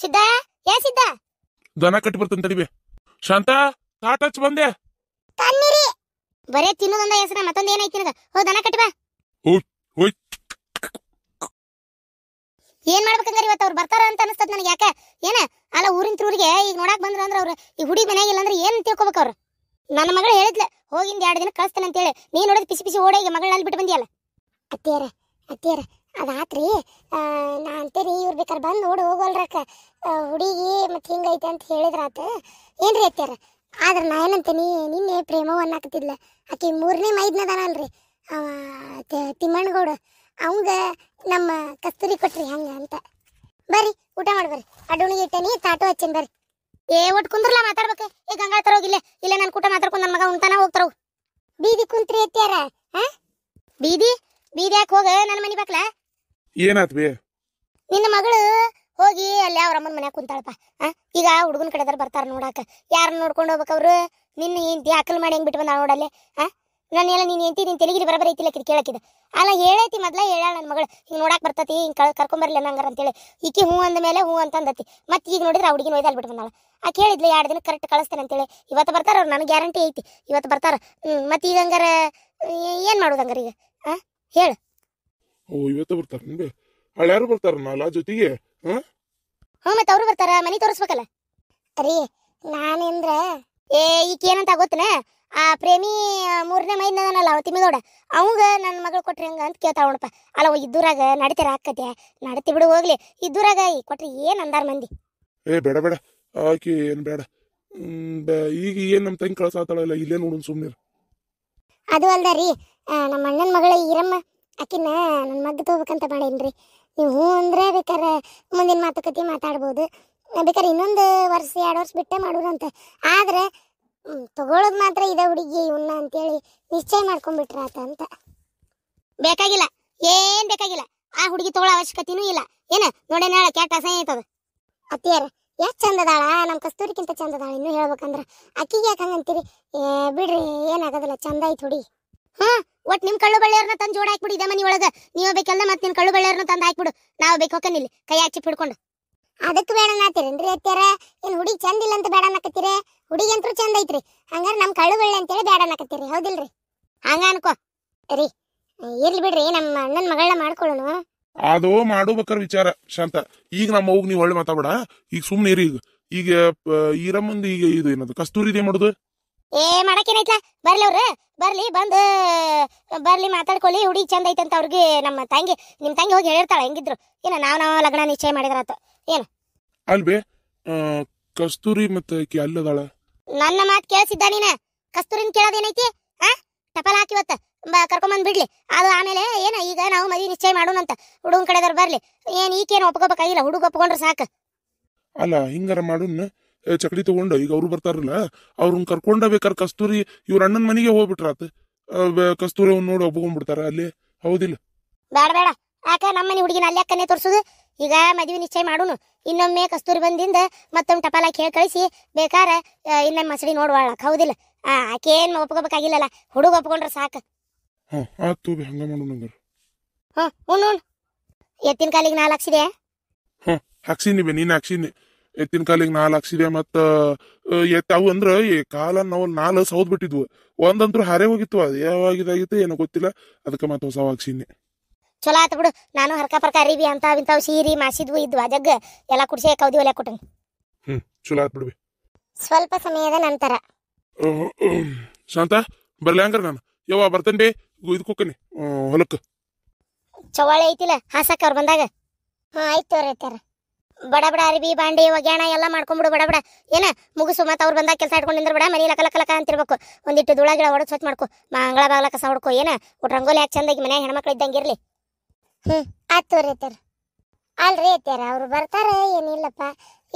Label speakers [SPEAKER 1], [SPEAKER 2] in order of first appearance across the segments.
[SPEAKER 1] ಸಿದ್ಧ ಏ ಸಿದ್ಧ
[SPEAKER 2] ದನ ಕಟ್ಟಿ ಬರ್ತಂತ ತಡಿಬೆ. ಶಾಂತ ತಾಟ್ ಹಚ್ಚ ಬಂದೆ.
[SPEAKER 1] ತನ್ನಿರಿ ಬರೇ ತಿನ್ನೋದೊಂದ ಹೆಸರ ಮತ್ತೊಂದ್ ಏನೈತಿ ನಿನಗ? ಹೋ ದನ ಕಟ್ಟಿ ಬಾ.
[SPEAKER 2] ಹೋಯ್
[SPEAKER 1] ಏನ್ ಮಾಡ್ಬೇಕಂಗಾರ ಇವತ್ತು ಅವ್ರು ಬರ್ತಾರ ಅಂತ ಅನಿಸ್ತದ ನನಗೆ. ಯಾಕ ಏನ ಅಲ್ಲ ಊರಿನ ಊರಿಗೆ ಈಗ ನೋಡಾಕ್ ಬಂದ್ರ ಅಂದ್ರ ಅವ್ರು ಈ ಹುಡಿ ಮನ್ಯಾಗಿಲ್ಲ ಅಂದ್ರೆ ಏನ್ ತಿಳ್ಕೊಬೇಕು ಅವ್ರು? ನನ್ನ ಮಗಳು ಹೇಳಿದ್ಲ ಹೋಗಿಂದ 2 ದಿನ ಕಳಿಸ್ತೇನೆ ಅಂತ ಹೇಳಿ. ನೀನ್ ನೋಡಿದ್ ಪಿಸಿ ಪಿಸಿ ಓಡಾಗಿ ಮಗಳನ್ನ ಬಿಟ್ಟು ಬಂದಿಯಲ್ಲ. ಅತ್ತಿಯರ ಅದಾತ್ರಿ. ನಾ ಅಂತೇರಿ ಇವ್ರು ಬೇಕಾರೆ ಬಂದು ನೋಡಿ ಹೋಗೋಲ್ರಕ್ಕ ಹುಡುಗಿ ಮತ್ತೆ ಹಿಂಗೈತೆ ಅಂತ ಹೇಳಿದ್ರಾತ. ಏನ್ರಿ ಅತ್ತಿಯರ? ಆದ್ರೆ ನಾ ಏನಂತೀನಿ, ನಿನ್ನೆ ಪ್ರೇಮವ್ ಅನ್ನಾಕತ್ತಿದ್ಲ. ಆಕಿ 3ನೇ ಮೈದ್ನದಾನ ಅಲ್ರಿ ತಿಮ್ಮಣ್ಣಗೌಡ, ಅವಂಗ ನಮ್ಮ ಕಸ್ತೂರಿ ಕೊಟ್ರಿ ಹಂಗ ಅಂತ. ಬರ್ರಿ ಊಟ ಮಾಡ್ಬರ್ರಿ. ಅಡುಣಿಗೆ ಇಟ್ಟನಿ, ತಾಟು ಹಚ್ಚೇನ್ ಬರ್ರಿ. ಒಟ್ಟು ಕುಂದ್ರಲ್ಲ ಮಾತಾಡ್ಬೇಕು. ಈಗ ಗಂಗಾ ತರೋಗಿಲ್ಲ ಇಲ್ಲ ನಾನು ಕೂಟ ಮಾತಾಡ್ಕೊಂಡು ನನ್ನ ಮಗ ಉಂಟಾನ ಹೋಗ್ತಾರ. ಬೀದಿ ಕುಂತ್ರಿ ಅತ್ಯಾರ? ಬೀದಿ ಯಾಕೆ? ಹೋಗ ನನ್ನ ಮನೆ ಬಾಕ್ಲ.
[SPEAKER 2] ಏನಾತ್ ಬೇ?
[SPEAKER 1] ನಿನ್ನ ಮಗಳು ಹೋಗಿ ಅಲ್ಲಿ ಅವ್ರ ಅಮ್ಮನ ಮನ್ಯಾಗ ಕುಂತಾಳಪ್ಪ. ಈಗ ಹುಡುಗನ ಕಡೆದಾರ ಬರ್ತಾರ ನೋಡಾಕ. ಯಾರನ್ನ ನೋಡ್ಕೊಂಡು ಹೋಗ್ಬೇಕು ಅವ್ರು? ನಿನ್ನ ಹೆಂಡತಿ ಅಕಲ್ ಮಾಡಿ ಹೆಂಗ್ ಬಿಟ್ಟು ಬಂದ ನೋಡಲ್ಲೇ. ನಾನು ಎಲ್ಲ ನೀನ್ ಹೆಂಡತಿ ನಿನ್ ತೆಲಿಗಿರಿ ಬರಬರ ಐತಿಲ್ಲ ಕೇಳಕಿದ. ಅಲ್ಲ ಹೇಳೈತಿ ಮೊದ್ಲ ಹೇಳ ನನ್ನ ಮಗಳು ಹಿಂಗ್ ನೋಡಾಕ್ ಬರ್ತತಿ, ಹಿಂಗ್ ಕರ್ಕೊಂಬರ್ಲಿ ನಂಗಾರ ಅಂತೇಳಿ. ಈಕಿ ಹೂ ಅಂದ ಮೇಲೆ ಹೂ ಅಂತಂದತಿ. ಮತ್ತೆ ಈಗ ನೋಡಿದ್ರೆ ಆ ಹುಡುಗಿನ ಒಯ್ದಾಲ್ ಬಿಟ್ಟು ಬಂದಾಳ. ಆ ಕೇಳಿದ್ಲೆ 2 ದಿನ ಕರೆಕ್ಟ್ ಕಳಿಸ್ತೇನೆ ಅಂತೇಳಿ. ಇವತ್ತು ಬರ್ತಾರ ಅವ್ರು, ನನಗೆ ಗ್ಯಾರಂಟಿ ಐತಿ ಇವತ್ತು ಬರ್ತಾರ. ಮತ್ತೆ ಈಗ ಹಂಗಾರ ಏನ್ ಮಾಡುದು ಹಂಗಾರ ಈಗ? ಹೇಳು.
[SPEAKER 2] ಇವತ್ತು ಬರ್ತಾರ ಹಳ್ಯಾರು ಬರ್ತಾರಲ್ಲ ಜೊತೆಗೆ?
[SPEAKER 1] ಮತ್ತೆ ಅವ್ರು ಬರ್ತಾರ, ಮನಿ ತೋರಿಸ್ಬೇಕಲ್ಲ ರೀ. ನಾನೇಂದ್ರ ಈಕಿ ಏನಂತ ಗೊತ್ತನ, ಆ ಪ್ರೇಮಿ 3ನೇ ಮೈದ್ನದನಲ್ಲ ಅವ ತಿಮ್ಮಿಗೌಡ, ಅವಂಗ ನನ್ನ ಮಗಳು ಕೊಟ್ರಿ ಹಂಗ ಅಂತ ಕೇಳ್ತಾವ ನೋಡಪ್ಪ. ಅಲ್ಲ ಇದ್ದೂರಾಗ ನಡಿತಾರ ಆಕತೆ, ನಡತಿ ಬಿಡು ಹೋಗ್ಲಿ. ಇದ್ದೂರಾಗ ಕೊಟ್ರಿ ಏನ್ ಅಂದಾರ ಮಂದಿ?
[SPEAKER 2] ಬೇಡ ಆಕಿ ಏನ್ ಬೇಡ. ಈಗ ಏನ್ ನಮ್ ತಂಗಿ ಕಳ್ಸಾತಾಳಲ್ಲ, ಇಲ್ಲೇ ನೋಡೋಣ ಸುಮ್ನಿರ್.
[SPEAKER 1] ಅದು ಅಲ್ದಾರಿ, ನಮ್ಮ ಅಣ್ಣನ ಮಗಳ ಈರಮ್ಮ ಆಕಿನ ನನ್ನ ಮಗ್ಗ ತಗೋಬೇಕಂತ ಮಾಡೇನ್ರಿ. ನೀವು ಹ್ಞೂ ಅಂದ್ರೆ ಬೇಕಾರೆ ಮುಂದಿನ ಮಾತುಕತೆ ಮಾತಾಡ್ಬೋದು. ಬೇಕಾದ್ರೆ ಇನ್ನೊಂದು ವರ್ಷ 2 ವರ್ಷ ಬಿಟ್ಟೆ ಮಾಡೋರಂತ. ಆದ್ರೆ ತಗೊಳ್ಳೋದು ಮಾತ್ರ ಇದ ಹುಡುಗಿ ಇವನ್ನ ಅಂತೇಳಿ ನಿಶ್ಚಯ ಮಾಡ್ಕೊಂಡ್ಬಿಟ್ರಾತ ಅಂತ. ಬೇಕಾಗಿಲ್ಲ, ಏನ್ ಬೇಕಾಗಿಲ್ಲ. ಆ ಹುಡುಗಿ ತಗೊಳ್ಳೋ ಅವಶ್ಯಕತೆನೂ ಇಲ್ಲ. ಏನ ನೋಡೇನ ಕೆಟ್ಟ ಅಸಹ್ಯ ಐತದ. ಅತ್ತಿಯಾರ ಎಷ್ಟು ಚಂದದಾಳ, ನಮ್ಮ ಕಸ್ತೂರಿಗಿಂತ ಚಂದದಾಳ. ಇನ್ನೂ ಹೇಳ್ಬೇಕಂದ್ರ ಅಕ್ಕಿಗೆ ಯಾಕೆ ಹಂಗಂತೀರಿ? ಬಿಡ್ರಿ, ಏನಾಗೋದಿಲ್ಲ, ಚಂದ ಐತಿ ಹುಡುಗಿ. ಒಟ್ಟು ನಿಮ್ ಕಳ್ಳು ಬಳ್ಳಿಯವ್ರನ್ನ ತಂದು ಜೋಡ ಹಾಕ್ಬಿಡು ಇದ ಮನಿ ಒಳಗ. ನೀವ ಬೇಕಲ್ಲ ಮತ್ತೆ ನಿನ್ ಕಳ್ಳು ಬಳ್ಳಿಯವ್ರನ್ನ ತಂದು ಹಾಕ್ಬಿಡು. ನಾವು ಬೇಕು ಹೋಗನಿಲ್ಲ ಕೈ ಹಾಕಿ ಹಿಡ್ಕೊಂಡು. ಅದಕ್ಕೆ ಬೇಡ ನಾತಿರೇನ್ರಿ ಅತ್ಯಾರ? ಏನ್ ಹುಡುಗಿ ಚಂದ ಇಲ್ಲ ಅಂತ ಬೇಡ ಅನ್ನಕತ್ತೀರಿ? ಹುಡುಗಿ ಅಂತೂ ಚಂದ ಐತ್ರಿ, ಹಂಗಾರ ನಮ್ ಕಳ್ಳು ಬಳ್ಳಿ ಅಂತೇಳಿ ಬೇಡ ಅನ್ನಕತ್ತೀರಿ, ಹೌದಿಲ್ರಿ? ಹಂಗ ಅನ್ಕೋ ರೀ. ಇರ್ಲಿ ಬಿಡ್ರಿ, ನಮ್ಮ ಅಣ್ಣನ ಮಗಳನ್ನ ಮಾಡ್ಕೊಳ್ಳೋಣ.
[SPEAKER 2] ಅದು ಮಾಡ್ಬೇಕಾರ ವಿಚಾರ ಶಾಂತ. ಈಗ ನಮ್ಮ ಹೋಗಿ ನೀವು ಒಳ್ಳೆ ಮಾತಾಡ. ಈಗ ಸುಮ್ನೆ ಇರಿ. ಈಗ ಈರಮ್ಮಂದು ಈಗ ಇದು ಏನದು ಕಸ್ತೂರಿ ಇದೇ ಮಾಡುದು?
[SPEAKER 1] ಮಾಡಕ್ಕೇನೈತ್ಲ, ಬರ್ಲಿ ಅವ್ರ ಬರ್ಲಿ, ಬರ್ಲಿ ಮಾತಾಡ್ಕೊಳ್ಳಿ. ಹುಡುಗಿ ಚಂದ ಐತಂತ ಅವ್ರಿಗೆ ನಮ್ಮ ತಂಗಿ, ನಿಮ್ ತಂಗಿ ಹೋಗಿ ಹೇಳಿರ್ತಾಳ ಹೆಂಗಿದ್ರು. ಏನ ನಾವ್ ಲಗ್ನ ನಿಶ್ಚಯ ಮಾಡಿದ್ರಾತ. ಏನ
[SPEAKER 2] ಅಲ್ಬೇ ಕಸ್ತೂರಿ ಮತ್ತೆ ಅಲ್ಲದಾಳ?
[SPEAKER 1] ನನ್ನ ಮಾತು ಕೇಳಿಸಿದ್ದ ನೀನ? ಕಸ್ತೂರಿನ ಕೇಳೋದೇನೈತಿ? ಟಪಾಲ್ ಹಾಕಿವತ್ತ ಕರ್ಕೊಂಬಂದ್ ಬಿಡ್ಲಿ. ಅದು ಆಮೇಲೆ ಏನ ಈಗ ನಾವು ಮದುವೆ ನಿಶ್ಚಯ ಮಾಡೋಣಂತ. ಹುಡುಗನ ಕಡೆದವ್ರು ಬರ್ಲಿ. ಏನ್ ಈಕೇನು ಒಪ್ಕೋಬೇಕಾಗಿಲ್ಲ, ಹುಡುಗ ಒಪ್ಕೊಂಡ್ರೆ ಸಾಕು.
[SPEAKER 2] ಅಲ್ಲ ಹಿಂಗಾರ ಮಾಡೋಣ, ಚಕಡಿ ತಗೊಂಡ ಈಗ ಅವ್ರು ಬರ್ತಾರಲ್ಲ, ಅವ್ರನ್ನ ಕರ್ಕೊಂಡ ಬೇಕಾರೆ ಕಸ್ತೂರಿ ಇವ್ರ ಅಣ್ಣನ ಮನೆಗೆ ಹೋಗ್ಬಿಟ್ರಾತ. ಕಸ್ತೂರಿ ಅವ್ನ ನೋಡಿ ಒಪ್ಕೊಂಡ್ಬಿಡ್ತಾರ ಅಲ್ಲಿ, ಹೌದಿಲ್ಲ?
[SPEAKER 1] ಬೇಡ ಯಾಕ ನಮ್ಮನೆ ಹುಡುಗಿನ ಅಲ್ಲಿ ಅಕ್ಕನೇ ತೋರ್ಸುದು. ಈಗ ಮದುವೆ ನಿಶ್ಚಯ ಮಾಡೋನು. ಇನ್ನೊಮ್ಮೆ ಕಸ್ತೂರಿ ಬಂದಿಂದ ಮತ್ತೊಮ್ಮೆ ಟಪಾಲ ಹೇಳಿ ಕಳಿಸಿ ಬೇಕಾರ ಇನ್ನೊಮ್ಮೆ ಮಸಡಿ ನೋಡ್ವಾಳಕ್, ಹೌದಿಲ್ಲ? ಆಕೇನ್ ಒಪ್ಕೋಬೇಕಾಗಿಲ್ಲಲ್ಲ, ಹುಡುಗ ಒಪ್ಕೊಂಡ್ರೆ ಸಾಕು.
[SPEAKER 2] ಆತು ಹಂಗ ಮಾಡೋಣ.
[SPEAKER 1] ಎತ್ತಿನ ಕಾಲಿಗೆ 4 ಹಾಕ್ಸಿದೆ.
[SPEAKER 2] ಹಾಕ್ಸಿನಿ ಬೇ, ನೀನ್ ಹಾಕ್ಸಿನಿ. ಎತ್ತಿನ ಕಾಲಿಗೆ 4 ಹಾಕ್ಸಿದೆ. ಮತ್ತ ಅವು ಅಂದ್ರ ಕಾಲ ನಾವು 4 ಸೌದ್ ಬಿಟ್ಟಿದ್ವು. ಒಂದಂತ್ರು ಹಾರೇ ಹೋಗಿತ್ತು, ಅದು ಯಾವಾಗಿದಾಗಿತ್ತು ಏನೋ ಗೊತ್ತಿಲ್ಲ. ಅದಕ್ಕೆ ಮತ್ತೆ ಹೊಸ ಹಾಕ್ಸಿನಿ.
[SPEAKER 1] ಚಲೋ ಆತ ಬಿಡು. ನಾನು ಹರ್ಕ ಪರ್ಕ ಅರಿವಿ ಇಂತಾವ್ ಸೀರಿ ಮಾಸಿದ್ವು ಇದ್ವು ಜಗ್ಗ ಎಲ್ಲ ಕುಡ್ಸಿ ಕೌದಿ ಒಲೆ ಕೊಟ್ಟನಿ.
[SPEAKER 2] ಚಲೋ ಆತ್ ಬಿಡ್ವಿ.
[SPEAKER 1] ಸ್ವಲ್ಪ ಸಮಯದ ನಂತರ
[SPEAKER 2] ಶಾಂತ ಬರ್ಲಿ ಹಂಗಾರ ನಾನು ಯವ್ವ ಬರ್ತೇನೆ ಬೇ. ಇದಕ್ಕೋಕನಿ ಹೊಲಕ್ಕ
[SPEAKER 1] ಚವಾಳೆ ಐತಿಲ್ಲ ಹಾಸಕ್ಕ ಅವ್ರು ಬಂದಾಗ. ಆಯ್ತು ತೋರೈತಾರ. ಬಡ ಅರಿವಿ ಬಾಂಡೆ ಒಗ್ಯಾಣ ಎಲ್ಲ ಮಾಡ್ಕೊಂಡ್ಬಿಡು ಬಡ. ಏನ ಮುಗಿಸು. ಮತ್ತೆ ಅವ್ರು ಬಂದಾಗ ಕೆಲಸ ಇಟ್ಕೊಂಡಿಂದ್ರ ಬೇಡ. ಮನಿ ಲಕ ಅಂತಿರ್ಬೇಕು. ಒಂದಿಟ್ಟು ಧೂಳ ಗಿಡ ಹೊಡೆದ್ ಸ್ವಚ್ಛ ಮಾಡ್ಕೊ. ಮಂಗಳ ಬಾಗ್ಲ ಕಸ ಹೊಡ್ಕೊ. ಏನ ಒಟ್ಟು ರಂಗೋಲಿ ಯಾಕೆ ಚಂದಾಗಿ ಮನ್ಯಾಗ ಹೆಣ್ಮಕ್ಳು ಇದ್ದಂಗೆ ಇರ್ಲಿ. ಆಯ್ತು ತೋರೈತಾರ. ಅಲ್ರಿ ಐತಾರ ಅವ್ರು ಬರ್ತಾರ. ಏನಿಲ್ಲಪ್ಪ,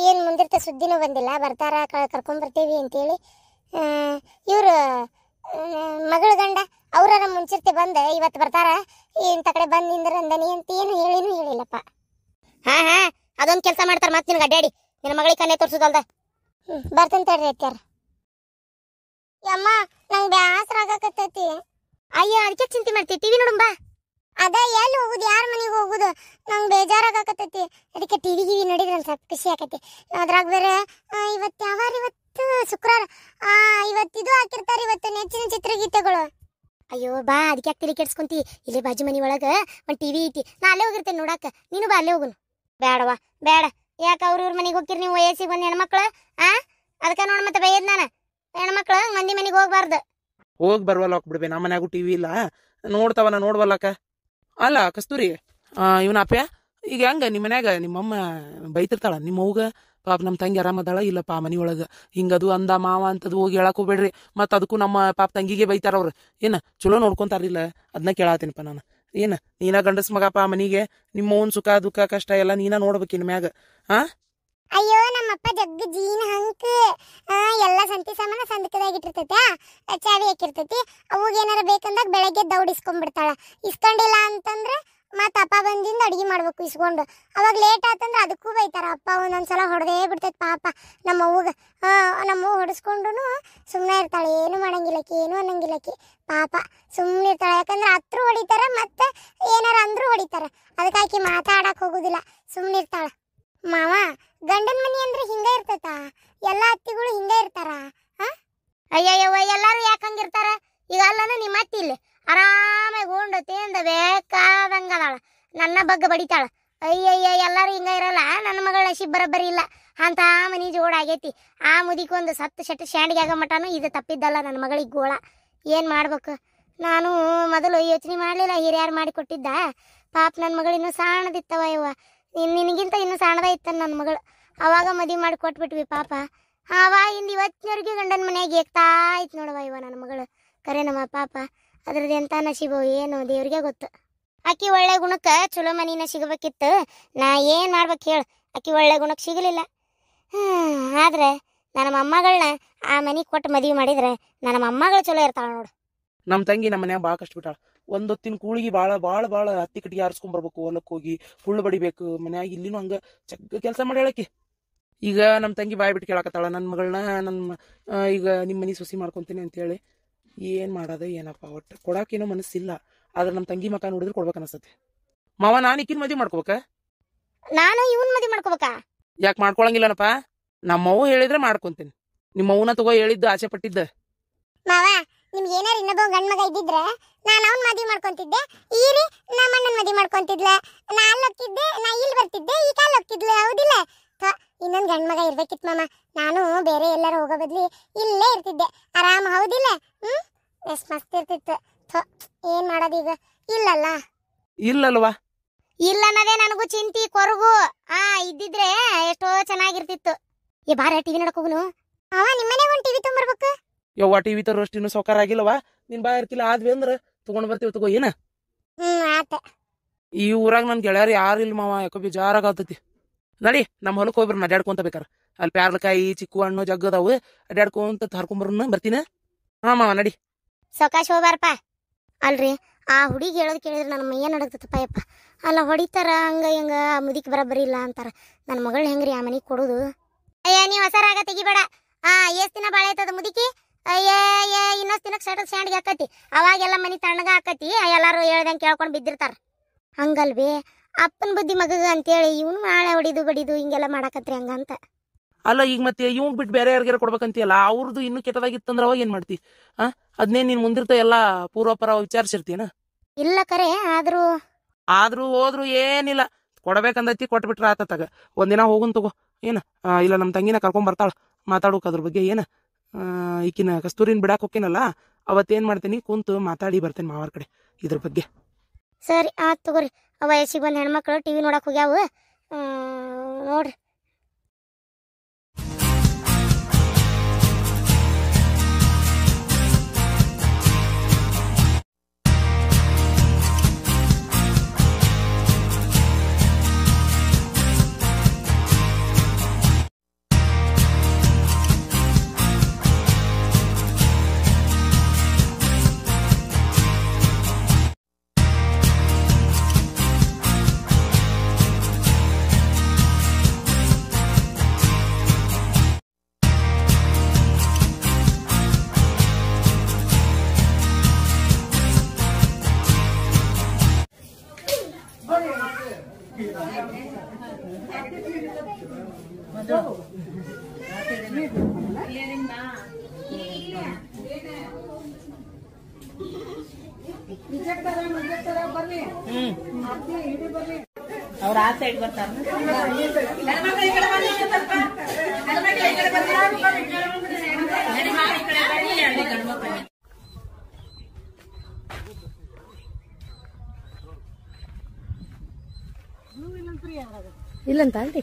[SPEAKER 1] ಏನ್ ಮುಂದಿರ್ತ ಸುದ್ದಿನೂ ಬಂದಿಲ್ಲ. ಬರ್ತಾರ ಕರ್ಕೊಂಡ್ ಬರ್ತೀವಿ ಅಂತೇಳಿ. ಇವ್ರು ಮಗಳ ಗಂಡ ಅವ್ರ ಮುಂಚಿರ್ತಿ ಬಂದ ಇವತ್ತು ಬರ್ತಾರ. ಇಂಥ ಕಡೆ ಬಂದ್ ನಿಂದ್ರಂದನಿ ಅಂತ ಏನು ಹೇಳಿಲ್ಲಪ್ಪ. ಅದೊಂದ್ ಕೆಲಸ ಮಾಡ್ತಾರ. ಮತ್ ನಿನ್ಗೆ ಅಡ್ಡಾಡಿ ನಿನ್ನ ಮಗಳಿಗೆ ಕನ್ನೆ ತೋರ್ಸುದಲ್ದ. ಬರ್ತಂತ ತಡ್ರಿ ಅತ್ಯಾರ. ಯಮ್ಮ ನಂಗೆ ಬ್ಯಾಸರ ಆಗಾಕತ್ತೈತಿ. ಅಯ್ಯ ಅದಕ್ಕೆ ಚಿಂತೆ ಮಾಡ್ತಿ. ಟಿವಿ ನೋಡುಂಬಾ. ಅದ ಎಲ್ಲಿ ಹೋಗುದು, ಯಾರ ಮನೆಗೆ ಹೋಗುದು, ನಂಗೆ ಬೇಜಾರಾಗಕತ್ತೈತಿ. ಅದಕ್ಕೆ ಟಿವಿ ಗಿವಿ ನೋಡಿದ್ರೆ ಸ್ವಲ್ಪ ಖುಷಿ ಆಕತಿ. ಅದ್ರಾಗ ಬೇರೆ ಇವತ್ತು ಯಾವಾರ, ಇವತ್ತು ಶುಕ್ರವಾರ, ಇವತ್ತಿದು ಹಾಕಿರ್ತಾರೆ, ಇವತ್ತು ನೆಚ್ಚಿನ ಚಿತ್ರಗೀತೆಗಳು. ಅಯ್ಯೋ ಬಾ, ಅದಕ್ಕೆ ಯಾಕೆ ತಲೆ ಕೆಡ್ಸ್ಕೊಂತಿ? ಇಲ್ಲಿ ಬಾಜು ಮನಿ ಒಳಗೆ ಒಂದು ಟಿವಿ ಐತಿ, ನಾ ಅಲ್ಲೇ ಹೋಗಿರ್ತೇನೆ ನೋಡಾಕ, ನೀನು ಬಾ ಅಲ್ಲೇ ಹೋಗುನು. ಬೇಡವಾ ಬೇಡ, ಯಾಕೆ ಅವ್ರ ಮನೆಗೆ ಹೋಗಿರಿ ನೀವು ವಯಸ್ಸಿಗೆ ಬಂದು ಹೆಣ್ಮಕ್ಳು? ಅದಕ್ಕೆ ನೋಡ ಮತ್ತೆ ಬೈಯದ್ ನಾನು, ಹೆಣ್ಮಕ್ಳು ಮಂದಿ ಮನೆಗೆ ಹೋಗ್ಬಾರ್ದು.
[SPEAKER 3] ಹೋಗಿ ಬರ್ವಲ್ಲ ಬಿಡ್ಬೇ, ನಮ್ಮ ಮನ್ಯಾಗೂ ಟಿವಿ ಇಲ್ಲ, ನೋಡ್ತಾವನ ನೋಡ್ವಲ್ಲಕ್ಕ. ಅಲ್ಲ ಕಸ್ತೂರಿ, ಇವನ ಅಪ್ಪ ಈಗ ಹೆಂಗ ನಿಮ್ಮ ಮನ್ಯಾಗ ನಿಮ್ಮಮ್ಮ ಬೈತಿರ್ತಾಳ ನಿಮ್ಮ ಅವ್ಗ? ಪಾಪ ನಮ್ಮ ತಂಗಿ ಆರಾಮದಾಳ ಇಲ್ಲಪ್ಪ ಮನಿ ಒಳಗ ಹಿಂಗದು ಅಂದ ಮಾವ ಅಂತದು ಹೋಗಿ ಹೇಳಕ್ ಹೋಗ್ಬೇಡ್ರಿ. ಮತ್ತು ಅದಕ್ಕೂ ನಮ್ಮ ಪಾಪ ತಂಗಿಗೆ ಬೈತಾರ ಅವ್ರು. ಏನ ಚಲೋ ನೋಡ್ಕೊಂತಾರಿಲ್ಲ? ಅದನ್ನ ಕೇಳಾತೀನಪ್ಪ ನಾನು. ಏನ ನೀನ ಗಂಡಸ್ ಮಗಪ್ಪ ಮನಿಗೆ, ನಿಮ್ಮ ಅವ್ನ ಸುಖ ದುಃಖ ಕಷ್ಟ ಎಲ್ಲ ನೀನ ನೋಡ್ಬೇಕಿನ್ ಮ್ಯಾಗ.
[SPEAKER 1] ಅಯ್ಯೋ ನಮ್ಮಪ್ಪ ಜಗ್ಗ ಜೀನ್ ಹಂಕ ಎಲ್ಲ ಸಂತಿ ಸಾಮಾನ ಸಂದಕದಾಗಿಟ್ಟಿರ್ತೈತೆ, ಚಾವಿ ಹಾಕಿರ್ತೈತಿ. ಅವಾಗ ಏನಾರ ಬೇಕಂದಾಗ ಬೆಳಗ್ಗೆ ದೌಡಿಸ್ಕೊಂಡ್ಬಿಡ್ತಾಳ. ಇಸ್ಕೊಂಡಿಲ್ಲ ಅಂತಂದ್ರೆ ಮತ್ತೆ ಅಪ್ಪ ಬಂದಿಂದ ಅಡ್ಗೆ ಮಾಡ್ಬೇಕು ಇಸ್ಕೊಂಡು. ಅವಾಗ ಲೇಟ್ ಆತಂದ್ರೆ ಅದಕ್ಕೂ ಬೈತಾರ. ಅಪ್ಪ ಒಂದೊಂದ್ಸಲ ಹೊಡೆದೇ ಬಿಡ್ತೈತಿ ಪಾಪ ನಮ್ಮ ಅವ್ಗ. ನಮ್ಮ ಹೊಡೆಸ್ಕೊಂಡು ಸುಮ್ಮನೆ ಇರ್ತಾಳೆ, ಏನು ಮಾಡಂಗಿಲ್ಲಕಿ, ಏನು ಅನ್ನಂಗಿಲ್ಲಕಿ. ಪಾಪ ಸುಮ್ಮನೆ ಇರ್ತಾಳೆ, ಯಾಕಂದ್ರೆ ಹತ್ರ ಹೊಡಿತಾರ, ಮತ್ತೆ ಏನಾರ ಅಂದ್ರೂ ಹೊಡಿತಾರ. ಅದಕ್ಕಾಕಿ ಮಾತಾಡಕ್ ಹೋಗುದಿಲ್ಲ, ಸುಮ್ಮನೆ ಇರ್ತಾಳ. ಮಾವ, ಗಂಡನ ಮನಿ ಅಂದ್ರೆ ಹಿಂಗ ಇರ್ತೈತ? ಎಲ್ಲ ಅತ್ತಿಗಳು ಹಿಂಗ ಇರ್ತಾರ? ಅಯ್ಯಯ್ಯವ, ಎಲ್ಲಾರು ಯಾಕಂಗಿರ್ತಾರ? ಈಗ ಅಲ್ಲನ ನಿಮ್ಮ ಅತ್ತಿ ಇಲ್ಲಿ ಆರಾಮಾಗಿ ಉಂಡು ತಿಂದ ಬೇಕಾದಂಗ ಅದಾಳ, ನನ್ನ ಬಗ್ಗೆ ಬಡಿತಾಳ. ಅಯ್ಯಯ್ಯ, ಎಲ್ಲಾರು ಹಿಂಗ ಇರಲ್ಲ. ನನ್ನ ಮಗಳ ನಶೀಬ್ ಬರಬ್ಬರಿ ಇಲ್ಲ, ಅಂತ ಮನಿ ಜೋಡ ಆಗೈತಿ. ಆ ಮುದಿಕೊಂದು ಸತ್ತು ಶೆಟ್ಟು ಶಾಂಡಿಗೆ ಆಗೋ ಮಟನು ಇದು ತಪ್ಪಿದ್ದಲ್ಲ ನನ್ನ ಮಗಳಿಗೆ ಗೋಳ. ಏನು ಮಾಡ್ಬೇಕು? ನಾನು ಮೊದಲು ಯೋಚನೆ ಮಾಡಲಿಲ್ಲ, ಹಿರಿಯಾರು ಮಾಡಿ ಕೊಟ್ಟಿದ್ದ. ಪಾಪ ನನ್ನ ಮಗಳು ಇನ್ನೂ ಸಾಣದಿತ್ತವ ಇವ, ನಿನಗಿಂತ ಇನ್ನೂ ಸಾಣದ ಇತ್ತ ನನ್ನ ಮಗಳು. ಅವಾಗ ಮದುವೆ ಮಾಡಿ ಕೊಟ್ಬಿಟ್ವಿ ಪಾಪ. ಅವಾಗಿಂದ ಇವತ್ತಿನವ್ರಿಗೆ ಗಂಡನ ಮನೆಯಾಗ ಏಕ್ತಾ ಇತ್ತು ನೋಡವ ಇವ ನನ್ನ ಮಗಳು. ಕರೆ ನಮ್ಮ ಪಾಪ, ಅದ್ರದ್ದು ಎಂಥ ನಶೀಬೋ ಏನು ದೇವ್ರಿಗೆ ಗೊತ್ತು. ಆಕಿ ಒಳ್ಳೆ ಗುಣಕ್ಕೆ ಚಲೋ ಮನಿನ ಸಿಗಬೇಕಿತ್ತು. ನಾ ಏನು ಮಾಡ್ಬೇಕು ಹೇಳು? ಆಕಿ ಒಳ್ಳೆ ಗುಣಕ್ಕೆ ಸಿಗಲಿಲ್ಲ. ಆದ್ರೆ ನನ್ನ ಮೊಮ್ಮಗಳನ್ನ ಆ ಮನೆಗೆ ಕೊಟ್ಟು ಮದುವೆ ಮಾಡಿದ್ರೆ ನನ್ನ ಮೊಮ್ಮಗಳು ಚಲೋ ಇರ್ತಾಳ ನೋಡು.
[SPEAKER 3] ನಮ್ಮ ತಂಗಿ ನಮ್ಮ ಮನ್ಯಾಗ ಭಾಳ ಕಷ್ಟ ಬಿಟ್ಟಾಳ. ಒಂದೊತ್ತಿನ ಕೂಳಿಗೆ ಭಾಳ ಭಾಳ ಭಾಳ ಹತ್ತಿ ಕಟ್ಟಿಗೆ ಆರಿಸ್ಕೊಂಬರ್ಬೇಕು, ಹೊಲಕ್ಕೆ ಹೋಗಿ ಹುಳ್ಳು ಬಡಿಬೇಕು. ಮನ್ಯಾಗ ಇಲ್ಲಿನೂ ಹಂಗ ಚಗ್ಗ ಕೆಲಸ ಮಾಡಿ ಹೇಳಕ್ಕೆ. ಈಗ ನಮ್ಮ ತಂಗಿ ಬಾಯ್ ಬಿಟ್ಟು ಕೇಳಕತ್ತಾಳ ನನ್ನ ಮಗಳನ್ನ, ಈಗ ನಿಮ್ಮ ಮನೆ ಸೊಸಿ ಮಾಡ್ಕೊತೀನಿ ಅಂತೇಳಿ. ಏನು ಮಾಡೋದ ಏನಪ್ಪ, ಒಟ್ಟು ಕೊಡಾಕೇನೋ ಮನಸ್ಸಿಲ್ಲ. ಆದ್ರೆ ನಮ್ಮ ತಂಗಿ ಮಕ್ಕ ನೋಡಿದ್ರೆ ಕೊಡ್ಬೇಕು ಅನಿಸ್ತತಿ. ಮಾವ, ನಾನು ಈಕಿನ ಮದುವೆ ಮಾಡ್ಕೋಬೇಕ?
[SPEAKER 1] ನಾನು ಇವನ್ ಮದುವೆ ಮಾಡ್ಕೋಬೇಕಾ?
[SPEAKER 3] ಯಾಕೆ ಮಾಡ್ಕೊಳಂಗಿಲ್ಲನಪ್ಪ? ನಮ್ಮವ್ವ ಹೇಳಿದ್ರೆ ಮಾಡ್ಕೊಂತೀನಿ. ನಿಮ್ಮ ಅವ್ವನ ತಗೋ ಹೇಳಿದ್ದು ಆಸೆ ಪಟ್ಟಿದ್ದ.
[SPEAKER 1] ಮಾವ, ನಿಮ್ಗೆ ಏನಾರ ಇನ್ನೊಬ್ಬ ಗಂಡ ಮಗ ಇದ್ದಿದ್ರೆ ನಾನು ಅವ್ನ ಮದುವೆ ಮಾಡ್ಕೊಂತಿದ್ದೆ, ಈರಿ ನಮ್ಮ ಅಣ್ಣನ ಮದುವೆ ಮಾಡ್ಕೊಂತಿದ್ಲ. ನಾ ಅಲ್ಲಿ ಹೋಗ್ತಿದ್ದೆ, ನಾ ಇಲ್ಲಿ ಬರ್ತಿದ್ದೆ, ಈ ಕಾಲ ಹೋಗ್ತಿದ್ಲು. ಹೌದಿಲ್ಲ? ಇನ್ನೊಂದು ಗಂಡ ಮಗ ಇರ್ಬೇಕಿತ್ತು ಮಾಮ. ನಾನು ಬೇರೆ ಎಲ್ಲರೂ ಹೋಗೋ ಬದ್ಲಿ ಇಲ್ಲೇ ಇರ್ತಿದ್ದೆ ಆರಾಮ್. ಹೌದಿಲ್ಲ? ಎಷ್ಟು ಮಸ್ತ್ ಇರ್ತಿತ್ತು. ಏನ್ ಮಾಡೋದೀಗ? ಇಲ್ಲಲ್ಲ?
[SPEAKER 3] ಇಲ್ಲಲ್ವಾ?
[SPEAKER 1] ಇಲ್ಲ ಅನ್ನೋದೇ ನನಗೂ ಚಿಂತಿ ಕೊರಗು. ಇದ್ದಿದ್ರೆ ಎಷ್ಟೋ ಚೆನ್ನಾಗಿರ್ತಿತ್ತು. ಏ ಬಾರ ಟಿವಿ ನೋಡಕ್ ಹೋಗುನು. ಅವ ನಿಮ್ಮನೆ ಒಂದು ಟಿವಿ ತೊಗೊಂಬರ್ಬೇಕು.
[SPEAKER 3] ಯವ್ವ, ಟಿವಿ ತರೋಷ್ಟು ಇನ್ನೂ ಸೌಕಾರ ಆಗಿಲ್ಲವಾ? ನಿನ್ ಬಾ ಇರ್ಕಿಲ್ಲ ಆದ್ವಿ ಅಂದ್ರೆ ತಗೊಂಡ್ ಬರ್ತೀವಿ, ತಗೋ. ಏನ
[SPEAKER 1] ಆತ.
[SPEAKER 3] ಈ ಊರಾಗ ನನ್ ಗೆಳೆಯರು ಯಾರು ಇಲ್ಲ ಮಾವ, ಯಾಕೋ ಬೇಜಾರಾಗತೈತಿ. ನಡಿ ನಮ್ಮ ಹೊಲಕ್ಕೆ ಹೋಗ್ಬರ್ನ, ಅಡ್ಯಾಡ್ಕೊಂತ ಬೇಕಾರ. ಅಲ್ಲಿ ಪ್ಯಾರ್ಲಕಾಯಿ ಚಿಕ್ಕು ಹಣ್ಣು ಜಗ್ಗದಾವು, ಅಡ್ಯಾಡ್ಕೊಂತ ಹರ್ಕೊಂಬರ್ನ. ಬರ್ತೀನ? ಮಾವ ನಡಿ.
[SPEAKER 1] ಸೌಕಾಶ ಹೋಗ್ಬಾರಪ್ಪ. ಅಲ್ರಿ, ಆ ಹುಡುಗಿ ಹೇಳೋದು ಕೇಳಿದ್ರೆ ನನ್ನ ಮೈಯ ನಡಗ್ತತ್ತಪ್ಪ ಯಪ್ಪ. ಅಲ್ಲ ಹೊಡಿತಾರ ಹಂಗ ಹಿಂಗ, ಮುದಿಕ್ ಬರಬ್ಬರಿ ಇಲ್ಲ ಅಂತಾರ. ನನ್ನ ಮಗಳು ಹೆಂಗ್ರಿ ಆ ಮನೆಗೆ ಕೊಡೋದು? ಅಯ್ಯ, ನೀವು ಹೊಸರಾಗ ತೆಗಿಬೇಡ. ಎಷ್ಟ್ ದಿನ ಬಾಳೆ ಆಯ್ತದ ಮುದಿಕಿ? ಅಯ್ಯ ಇನ್ನೊಂದು ದಿನಕ್ಕೆ ಶಾಂಡಿಗೆ ಹಾಕತಿ. ಅವಾಗೆಲ್ಲ ಮನೆ ತಣ್ಣಗ ಹಾಕತಿ. ಎಲ್ಲಾರು ಹೇಳ್ದಂಗೆ ಕೇಳ್ಕೊಂಡು ಬಿದ್ದಿರ್ತಾರ. ಹಂಗಲ್ವೇ ಅಪ್ಪನ ಬುದ್ಧಿ ಮಗಗ ಅಂತೇಳಿ ಇವನು ನಾಳೆ ಹೊಡಿದು ಬಡಿದು ಹಿಂಗೆಲ್ಲ ಮಾಡಾಕತ್ರಿ ಹಂಗಂತ.
[SPEAKER 3] ಅಲ್ಲ ಈಗ ಮತ್ತೆ ಇವ್ ಬಿಟ್ಟು ಬೇರೆ ಯಾರಿಗಾರ ಕೊಡ್ಬೇಕಂತೀಯಲ್ಲ, ಅವ್ರದ್ದು ಇನ್ನೂ ಕೆಟ್ಟದಾಗಿತ್ತಂದ್ರ ಅವಾಗ ಏನ್ ಮಾಡ್ತಿ? ಅದ್ನೇ ನೀನ್ ಮುಂದಿರ್ತ ಎಲ್ಲಾ ಪೂರ್ವಪರ ವಿಚಾರಿಸಿರ್ತೀನ?
[SPEAKER 1] ಇಲ್ಲ ಕರೆ, ಆದ್ರೂ
[SPEAKER 3] ಹೋದ್ರು ಏನಿಲ್ಲ, ಕೊಡ್ಬೇಕಂದೈತಿ ಕೊಟ್ಬಿಟ್ರ ಆತತ್ತಾಗ. ಒಂದಿನ ಹೋಗುನ್ ತಗೋ. ಏನ ಇಲ್ಲ ನಮ್ಮ ತಂಗಿನ ಕರ್ಕೊಂಡ್ ಬರ್ತಾಳ, ಮಾತಾಡೋಕ್ ಅದ್ರ ಬಗ್ಗೆ. ಏನ ಈಕಿನ ಕಸ್ತೂರಿನ ಬಿಡಾಕ್ ಹೋಕೇನಲ್ಲ, ಅವತ್ತೇನ್ ಮಾಡ್ತೀನಿ, ಕುಂತು ಮಾತಾಡಿ ಬರ್ತೇನೆ ಮಾವಾರ ಕಡೆ ಇದ್ರ ಬಗ್ಗೆ.
[SPEAKER 1] ಸರಿ ಆತ್ ತಗೋರಿ. ವಯಸ್ಸಿಗೆ ಬಂದ ಹೆಣ್ಮಕ್ಳು ಟಿವಿ ನೋಡಕ್ ಹೋಗ್ಯಾವ ನೋಡ್ರಿ.
[SPEAKER 4] ಅವ್ರ ಆ ಸೈಡ್ ಬರ್ತಾರ
[SPEAKER 1] ಇಲ್ಲಂತ ಅಲ್ರಿ